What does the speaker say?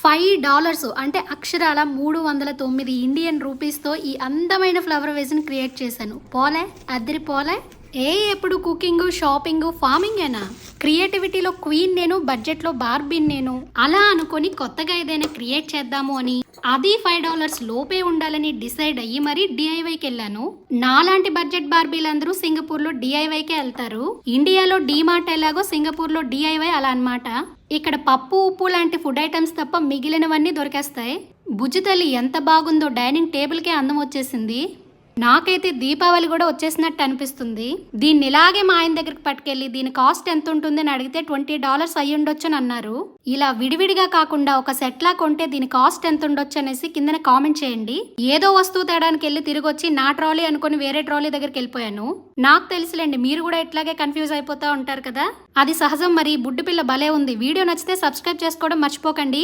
$5 అంటే అక్షరాల 309 ఇండియన్ రూపీస్తో ఈ అందమైన ఫ్లవర్ వేస్ని క్రియేట్ చేశాను. పోలే అద్దరి పోలే. ఎప్పుడు కుకింగ్, షాపింగ్, ఫార్మింగేనా? క్రియేటివిటీలో క్వీన్ నేను, బడ్జెట్లో బార్బీన్ నేను. అలా అనుకొని కొత్తగా ఏదైనా క్రియేట్ చేద్దాము అని, అది $5 లోపే ఉండాలని డిసైడ్ అయ్యి మరి డిఐవైకి వెళ్ళాను. నాలాంటి బడ్జెట్ బార్బీలందరూ సింగపూర్లో డిఐవైకే వెళ్తారు. ఇండియాలో డీమార్ట్ ఎలాగో సింగపూర్లో డిఐవై అలా అన్నమాట. ఇక్కడ పప్పు, ఉప్పు లాంటి ఫుడ్ ఐటమ్స్ తప్ప మిగిలినవన్నీ దొరికేస్తాయి. బుజ్జితల్లి ఎంత బాగుందో, డైనింగ్ టేబుల్కే అందం వచ్చేసింది. నాకైతే దీపావళి కూడా వచ్చేసినట్టు అనిపిస్తుంది. దీన్ని ఇలాగే మా ఆయన దగ్గరికి పట్టుకెళ్ళి దీని కాస్ట్ ఎంత ఉంటుంది అని అడిగితే $20 అయ్యి ఉండొచ్చు అని అన్నారు. ఇలా విడివిడిగా కాకుండా ఒక సెట్ లా కొంటే దీని కాస్ట్ ఎంత ఉండొచ్చు అనేసి కిందన కామెంట్ చేయండి. ఏదో వస్తువు తేడానికి వెళ్ళి తిరిగి వచ్చి నా ట్రాలీ అనుకుని వేరే ట్రాలీ దగ్గరికి వెళ్ళిపోయాను. నాకు తెలుసులేండి, మీరు కూడా ఇట్లాగే కన్ఫ్యూజ్ అయిపోతా ఉంటారు కదా, అది సహజం. మరి బుడ్డి పిల్ల భలే ఉంది. వీడియో నచ్చితే సబ్స్క్రైబ్ చేసుకోవడం మర్చిపోకండి.